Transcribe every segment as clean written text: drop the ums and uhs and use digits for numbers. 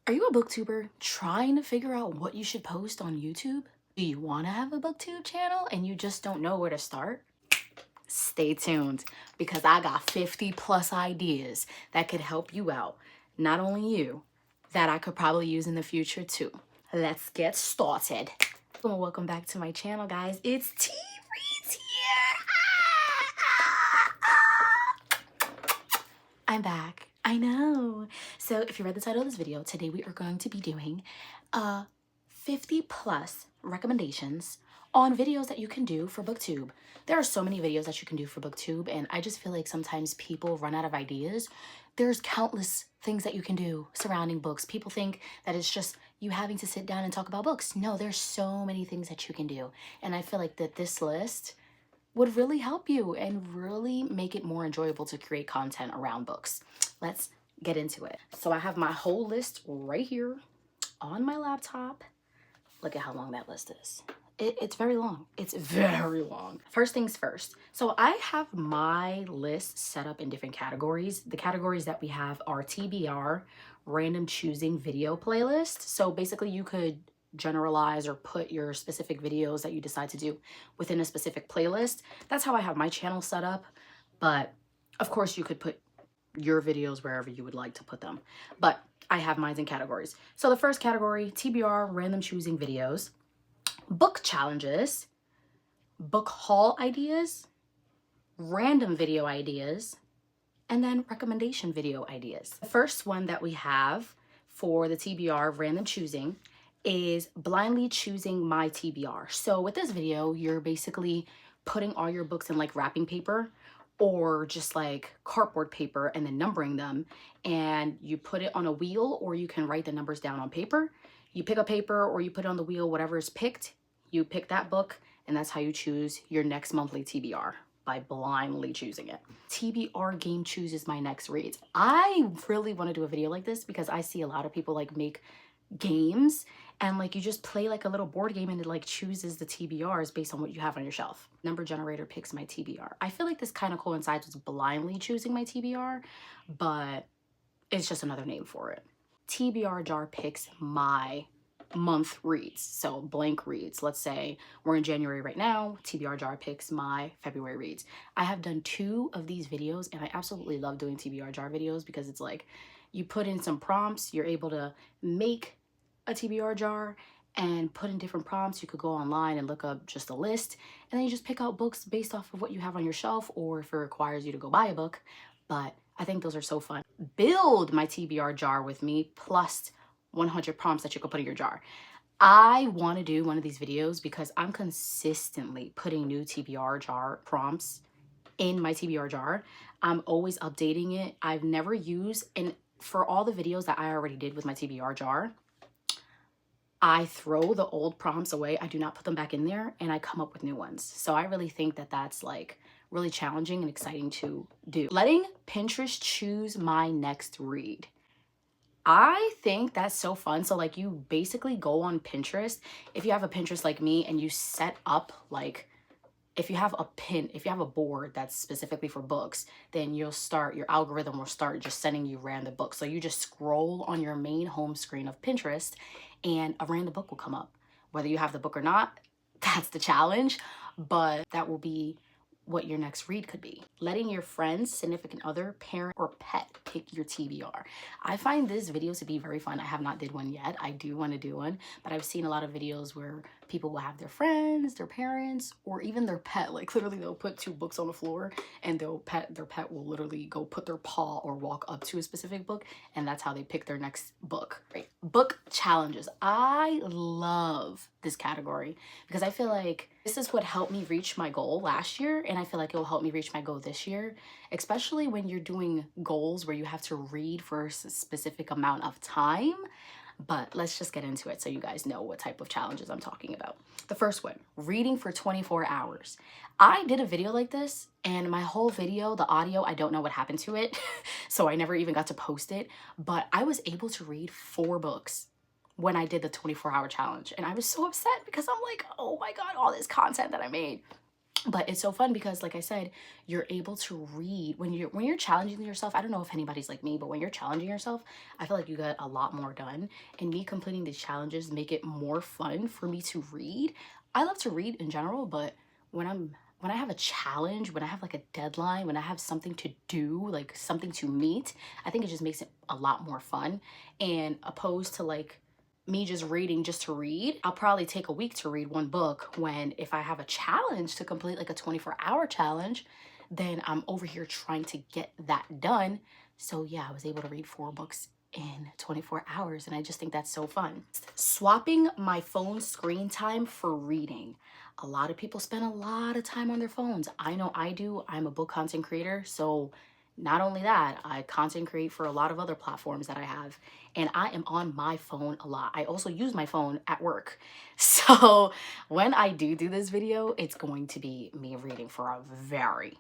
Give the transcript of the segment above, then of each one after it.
Are you a booktuber trying to figure out what you should post on YouTube? Do you want to have a booktube channel and you just don't know where to start? Stay tuned because I got 50 plus ideas that could help you out. Not only you, that I could probably use in the future too. Let's get started. Well, welcome back to my channel, guys. It's T Reads here. I'm back. I know. So if you read the title of this video, today we are going to be doing 50 plus recommendations on videos that you can do for booktube. There are so many videos that you can do for booktube, and I just feel like sometimes people run out of ideas. There's countless things that you can do surrounding books. People think that it's just you having to sit down and talk about books. No, there's so many things that you can do, and I feel like that this list would really help you and really make it more enjoyable to create content around books. Let's get into it. So I have my whole list right here on my laptop. Look at how long that list is. It's very long. It's very long. First things first. So I have my list set up in different categories. The categories that we have are TBR, random choosing video playlist. So basically you could generalize or put your specific videos that you decide to do within a specific playlist. That's how I have my channel set up. But of course you could put your videos wherever you would like to put them. But I have mine in categories. So the first category, TBR, random choosing videos, book challenges, book haul ideas, random video ideas, and then recommendation video ideas. The first one that we have for the TBR random choosing is blindly choosing my TBR. So with this video, you're basically putting all your books in like wrapping paper or just like cardboard paper and then numbering them, and you put it on a wheel, or you can write the numbers down on paper. You pick a paper or you put it on the wheel, whatever is picked, you pick that book, and that's how you choose your next monthly TBR, by blindly choosing it. TBR game chooses my next reads. I really want to do a video like this because I see a lot of people like make games and like you just play like a little board game and it like chooses the TBRs based on what you have on your shelf. Number generator picks my TBR. I feel like this kind of coincides with blindly choosing my TBR, but it's just another name for it. TBR jar picks my month reads. So blank reads. Let's say we're in January right now. TBR jar picks my February reads. I have done 2 of these videos and I absolutely love doing TBR jar videos because it's like you put in some prompts, you're able to make a TBR jar and put in different prompts. You could go online and look up just a list, and then you just pick out books based off of what you have on your shelf, or if it requires you to go buy a book. But I think those are so fun. Build my TBR jar with me, plus 100 prompts that you could put in your jar. I want to do one of these videos because I'm consistently putting new TBR jar prompts in my TBR jar. I'm always updating it. I've never used, and for all the videos that I already did with my TBR jar, I throw the old prompts away. I do not put them back in there, and I come up with new ones. So I really think that that's like really challenging and exciting to do. Letting Pinterest choose my next read. I think that's so fun. So like you basically go on Pinterest. If you have a Pinterest like me and you set up like, if you have a board that's specifically for books, then your algorithm will start just sending you random books. So you just scroll on your main home screen of Pinterest and a random book will come up. Whether you have the book or not, that's the challenge, but that will be what your next read could be. Letting your friends, significant other, parent, or pet pick your TBR. I find this video to be very fun. I have not did one yet. I do want to do one, but I've seen a lot of videos where people will have their friends, their parents, or even their pet. Like literally they'll put 2 books on the floor and their pet will literally go put their paw or walk up to a specific book, and that's how they pick their next book. Right? Book challenges. I love this category because I feel like this is what helped me reach my goal last year, and I feel like it will help me reach my goal this year, especially when you're doing goals where you have to read for a specific amount of time. But let's just get into it so you guys know what type of challenges I'm talking about. The first one, reading for 24 hours. I did a video like this, and my whole video, the audio, I don't know what happened to it, so I never even got to post it, but I was able to read 4 books when I did the 24-hour challenge. And I was so upset because I'm like, oh my God, all this content that I made. But it's so fun because, like I said, you're able to read when you're challenging yourself. I don't know if anybody's like me, but when you're challenging yourself, I feel like you get a lot more done. And me completing these challenges make it more fun for me to read. I love to read in general, but when I have a challenge, when I have like a deadline, when I have something to do, like something to meet, I think it just makes it a lot more fun. And opposed to like me just reading just to read, I'll probably take a week to read one book, when if I have a challenge to complete, like a 24-hour challenge, then I'm over here trying to get that done. So yeah, I was able to read 4 books in 24 hours, and I just think that's so fun. Swapping my phone screen time for reading. A lot of people spend a lot of time on their phones. I know I do. I'm a book content creator, so not only that, I content create for a lot of other platforms that I have, and I am on my phone a lot. I also use my phone at work. So when I do this video, it's going to be me reading for a very,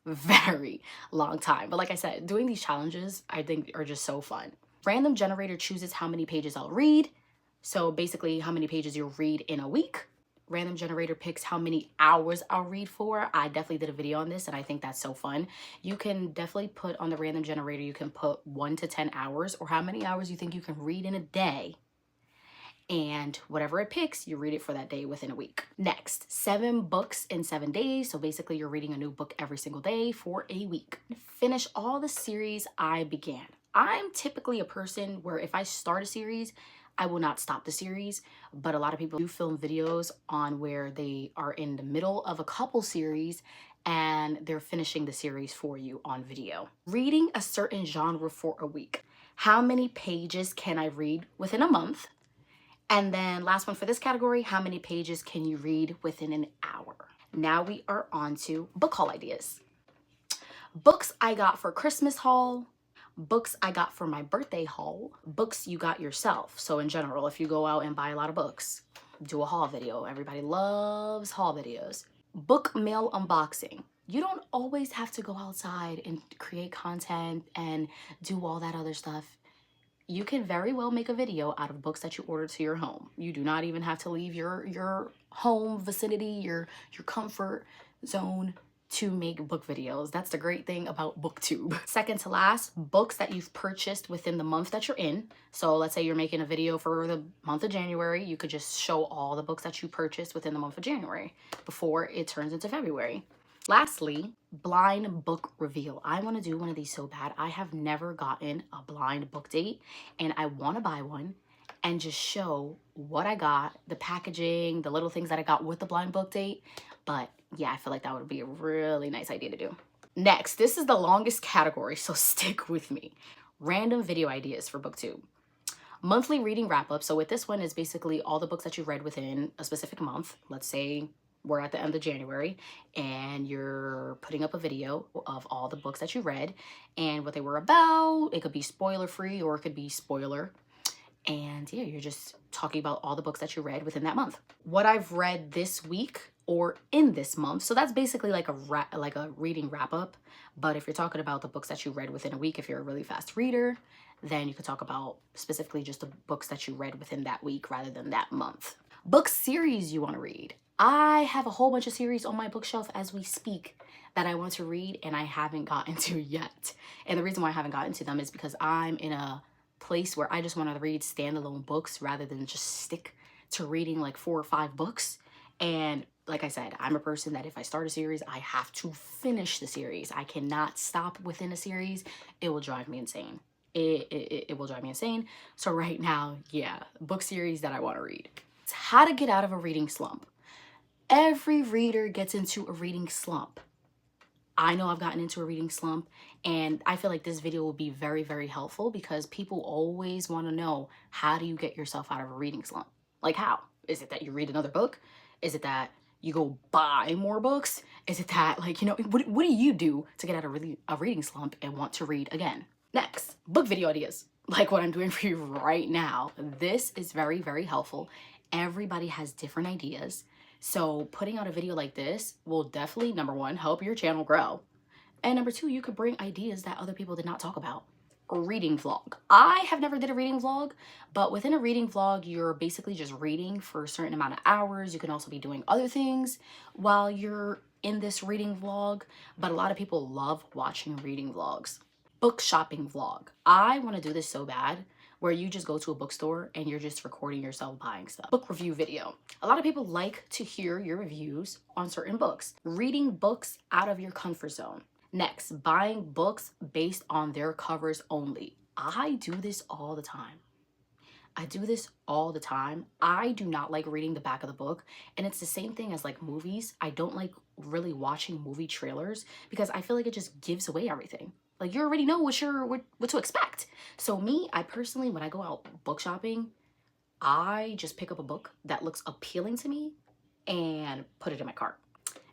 very long time. But like I said, doing these challenges, I think, are just so fun. Random generator chooses how many pages I'll read. So basically how many pages you'll read in a week. Random generator picks how many hours I'll read for. I definitely did a video on this, and I think that's so fun. You can definitely put on the random generator, you can put 1 to 10 hours, or how many hours you think you can read in a day. And whatever it picks, you read it for that day within a week. Next, 7 books in 7 days. So basically you're reading a new book every single day for a week. Finish all the series I began. I'm typically a person where if I start a series, I will not stop the series, but a lot of people do film videos on where they are in the middle of a couple series and they're finishing the series for you on video. Reading a certain genre for a week. How many pages can I read within a month? And then last one for this category, how many pages can you read within an hour? Now we are on to book haul ideas. Books I got for Christmas haul, books I got for my birthday haul, books you got yourself. So in general, if you go out and buy a lot of books, do a haul video. Everybody loves haul videos. Book mail unboxing. You don't always have to go outside and create content and do all that other stuff. You can very well make a video out of books that you order to your home. You do not even have to leave your home vicinity, your comfort zone to make book videos. That's the great thing about Booktube. Second to last, books that you've purchased within the month that you're in. So let's say you're making a video for the month of January. You could just show all the books that you purchased within the month of January before it turns into February. Lastly, blind book reveal. I want to do one of these so bad. I have never gotten a blind book date, and I want to buy one and just show what I got, the packaging, the little things that I got with the blind book date. But yeah, I feel like that would be a really nice idea to do. Next, this is the longest category, so stick with me. Random video ideas for Booktube. Monthly reading wrap up. So with this one is basically all the books that you've read within a specific month. Let's say we're at the end of January and you're putting up a video of all the books that you read and what they were about. It could be spoiler free or it could be spoiler. And yeah, you're just talking about all the books that you read within that month. What I've read this week or in this month. So that's basically like a reading wrap up. But if you're talking about the books that you read within a week, if you're a really fast reader, then you could talk about specifically just the books that you read within that week rather than that month. Book series you want to read. I have a whole bunch of series on my bookshelf as we speak that I want to read and I haven't gotten to yet. And the reason why I haven't gotten to them is because I'm in a place where I just want to read standalone books rather than just stick to reading like 4 or 5 books. And like I said, I'm a person that if I start a series, I have to finish the series. I cannot stop within a series. It will drive me insane. It will drive me insane. So right now, yeah, book series that I want to read. It's how to get out of a reading slump. Every reader gets into a reading slump. I know I've gotten into a reading slump, and I feel like this video will be very, very helpful because people always want to know, how do you get yourself out of a reading slump? Like how? Is it that you read another book? Is it that you go buy more books? Is it that, like, you know, what do you do to get out of a reading slump and want to read again? Next, book video ideas, like what I'm doing for you right now. This is very, very helpful. Everybody has different ideas. So putting out a video like this will definitely, number one, help your channel grow. And number two, you could bring ideas that other people did not talk about. reading vlog. I have never did a reading vlog, but within a reading vlog, you're basically just reading for a certain amount of hours. You can also be doing other things while you're in this reading vlog, but a lot of people love watching reading vlogs. Book shopping vlog. I want to do this so bad, where you just go to a bookstore and you're just recording yourself buying stuff. Book review video. A lot of people like to hear your reviews on certain books. Reading books out of your comfort zone. Next, buying books based on their covers only. I do this all the time. I do this all the time. I do not like reading the back of the book. And it's the same thing as like movies. I don't like really watching movie trailers because I feel like it just gives away everything. Like you already know what to expect. So me, I personally, when I go out book shopping, I just pick up a book that looks appealing to me and put it in my cart.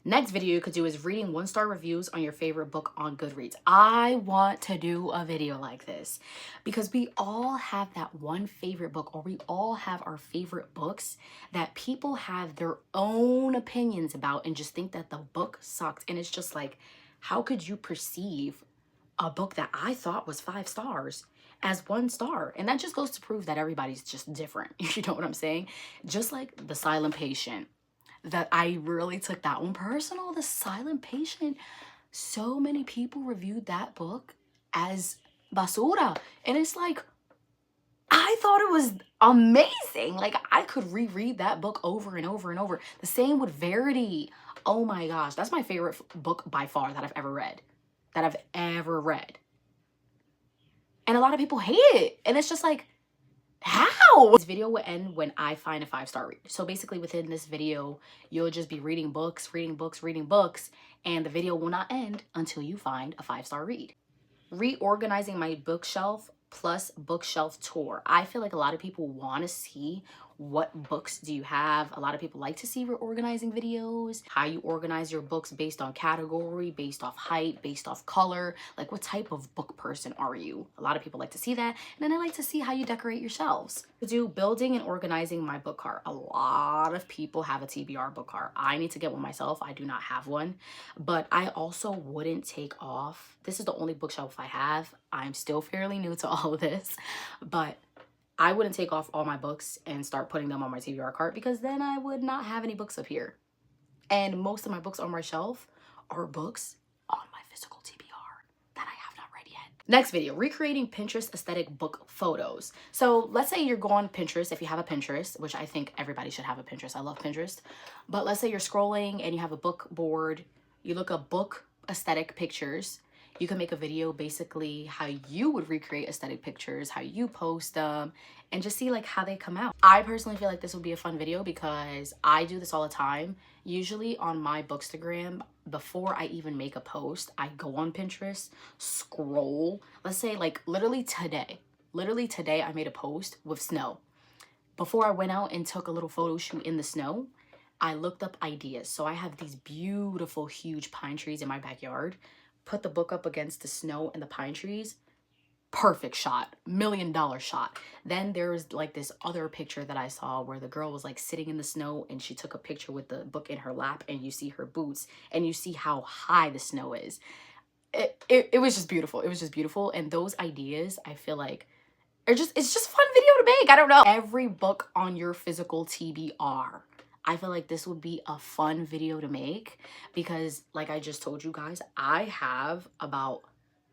Next video you could do is reading 1-star reviews on your favorite book on Goodreads. I want to do a video like this because we all have that one favorite book, or we all have our favorite books that people have their own opinions about and just think that the book sucks. And it's just like, how could you perceive a book that I thought was 5 stars as 1 star? And that just goes to prove that everybody's just different. You know what I'm saying? Just like The Silent Patient. That I really took that one personal. The Silent Patient. So many people reviewed that book as basura. And it's like, I thought it was amazing. Like I could reread that book over and over and over. The same with Verity. Oh my gosh. That's my favorite book by far that I've ever read. And a lot of people hate it. And it's just like, how? This video will end when I find a 5-star read. So basically within this video, you'll just be reading books, and the video will not end until you find a 5-star read. Reorganizing my bookshelf plus bookshelf tour. I feel like a lot of people want to see what books do you have. A lot of people like to see reorganizing videos, how you organize your books based on category, based off height, based off color. Like what type of book person are you? A lot of people like to see that. And then I like to see how you decorate your shelves. To do building and organizing my book cart. A lot of people have a TBR book cart. I need to get one myself. I do not have one, but I also wouldn't take off. This is the only bookshelf I have. I'm still fairly new to all of this, but I wouldn't take off all my books and start putting them on my TBR cart because then I would not have any books up here. And most of my books on my shelf are books on my physical TBR that I have not read yet. Next video, recreating Pinterest aesthetic book photos. So let's say you're going Pinterest, if you have a Pinterest, which I think everybody should have a Pinterest. I love Pinterest. But let's say you're scrolling and you have a book board. You look up book aesthetic pictures. You can make a video basically how you would recreate aesthetic pictures, how you post them, and just see like how they come out. I personally feel like this would be a fun video because I do this all the time. Usually on my Bookstagram, before I even make a post, I go on Pinterest, scroll. Let's say like literally today I made a post with snow. Before I went out and took a little photo shoot in the snow, I looked up ideas. So I have these beautiful, huge pine trees in my backyard. Put the book up against the snow and the pine trees. Perfect shot. $1 million shot. Then there was like this other picture that I saw where the girl was like sitting in the snow and she took a picture with the book in her lap and you see her boots and you see how high the snow is. It was just beautiful. It was just beautiful. And those ideas, I feel like, it's just a fun video to make. I don't know. Every book on your physical TBR. I feel like this would be a fun video to make because like I just told you guys, I have about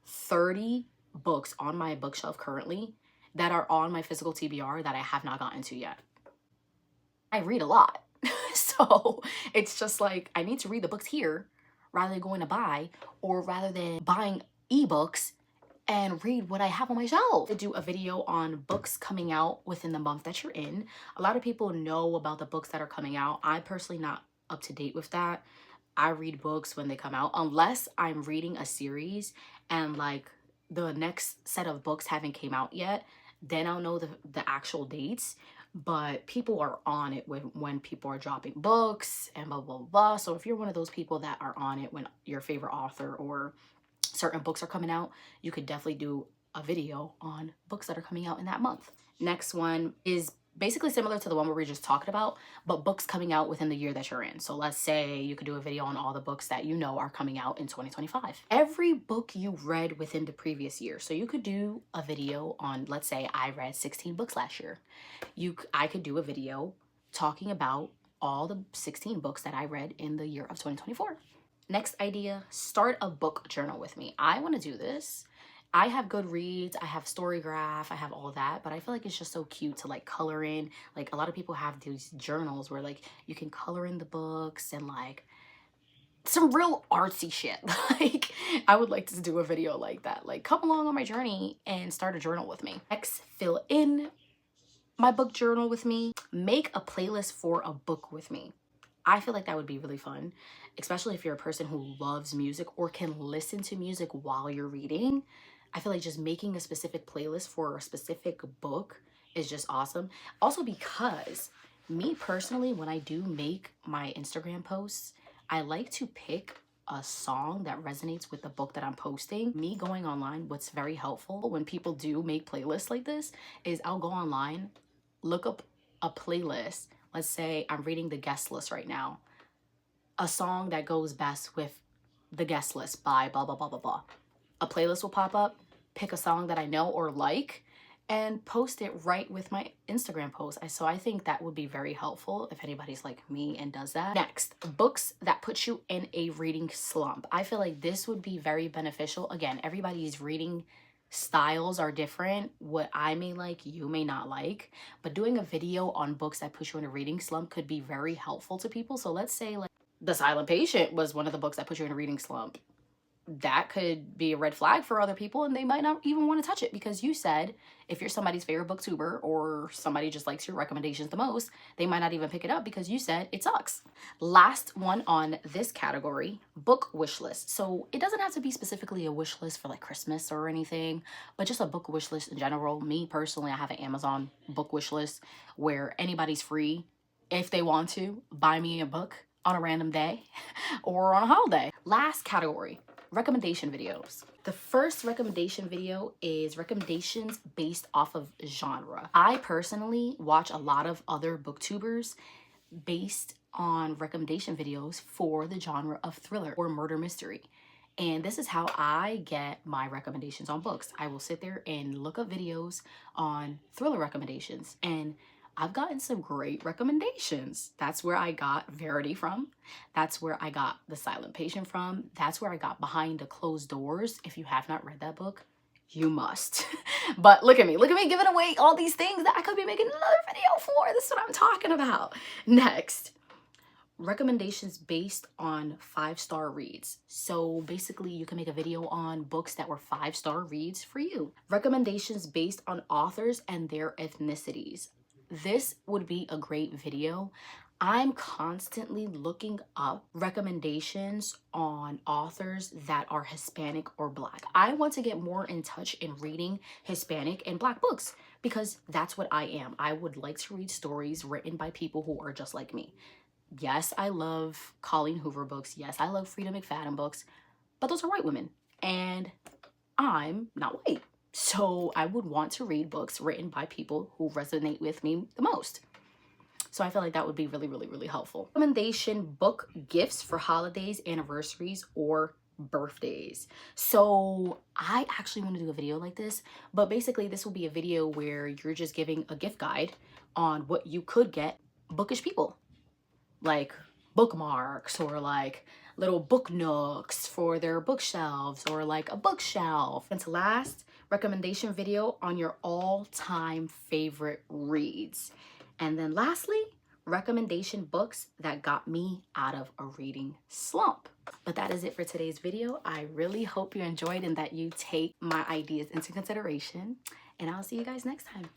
30 books on my bookshelf currently that are on my physical TBR that I have not gotten to yet. I read a lot. So it's just like I need to read the books here rather than going to buy, or rather than buying ebooks and read what I have on my shelf. To do a video on books coming out within the month that you're in. A lot of people know about the books that are coming out. I'm personally not up to date with that. I read books when they come out, unless I'm reading a series and like the next set of books haven't came out yet, then I'll know the actual dates. But people are on it when people are dropping books and blah, blah, blah. So if you're one of those people that are on it when your favorite author or certain books are coming out, you could definitely do a video on books that are coming out in that month. Next one is basically similar to the one where we just talked about, but books coming out within the year that you're in. So let's say you could do a video on all the books that you know are coming out in 2025. Every book you read within the previous year. So you could do a video on, let's say I read 16 books last year. I could do a video talking about all the 16 books that I read in the year of 2024. Next idea, start a book journal with me. I want to do this. I have Goodreads, I have Storygraph, I have all of that, but I feel like it's just so cute to like color in. Like a lot of people have these journals where like you can color in the books and like some real artsy shit. Like I would like to do a video like that. Like come along on my journey and start a journal with me. Next, fill in my book journal with me. Make a playlist for a book with me. I feel like that would be really fun, especially if you're a person who loves music or can listen to music while you're reading. I feel like just making a specific playlist for a specific book is just awesome. Also because me personally, when I do make my Instagram posts, I like to pick a song that resonates with the book that I'm posting. Me going online, what's very helpful when people do make playlists like this is I'll go online, look up a playlist. Let's say I'm reading the guest list right now. A song that goes best with the guest list by blah, blah, blah, blah, blah. A playlist will pop up, pick a song that I know or like, and post it right with my Instagram post. So I think that would be very helpful if anybody's like me and does that. Next, books that put you in a reading slump. I feel like this would be very beneficial. Again, everybody's reading styles are different. What I may like, you may not like, but doing a video on books that put you in a reading slump could be very helpful to people. So let's say like The Silent Patient was one of the books that put you in a reading slump. That could be a red flag for other people and they might not even want to touch it because you said if you're somebody's favorite booktuber or somebody just likes your recommendations the most, they might not even pick it up because you said it sucks. Last one on this category, book wish list. So it doesn't have to be specifically a wish list for like Christmas or anything, but just a book wish list in general. Me personally, I have an Amazon book wish list where anybody's free if they want to buy me a book on a random day or on a holiday. Last category, recommendation videos. The first recommendation video is recommendations based off of genre. I personally watch a lot of other booktubers based on recommendation videos for the genre of thriller or murder mystery. And this is how I get my recommendations on books. I will sit there and look up videos on thriller recommendations, and I've gotten some great recommendations. That's where I got Verity from. That's where I got The Silent Patient from. That's where I got Behind the Closed Doors. If you have not read that book, you must. But look at me giving away all these things that I could be making another video for. This is what I'm talking about. Next, recommendations based on 5-star reads. So basically you can make a video on books that were 5-star reads for you. Recommendations based on authors and their ethnicities. This would be a great video. I'm constantly looking up recommendations on authors that are Hispanic or Black. I want to get more in touch in reading Hispanic and Black books because that's what I am. I would like to read stories written by people who are just like me. Yes, I love Colleen Hoover books. Yes, I love Frida McFadden books, but those are white women and I'm not white. So I would want to read books written by people who resonate with me the most. So I feel like that would be really, really, really helpful. Recommendation book gifts for holidays, anniversaries, or birthdays. So I actually want to do a video like this, but basically this will be a video where you're just giving a gift guide on what you could get bookish people. Like bookmarks or like little book nooks for their bookshelves or like a bookshelf. And to last, recommendation video on your all-time favorite reads. And then lastly, recommendation books that got me out of a reading slump. But that is it for today's video. I really hope you enjoyed and that you take my ideas into consideration. And I'll see you guys next time.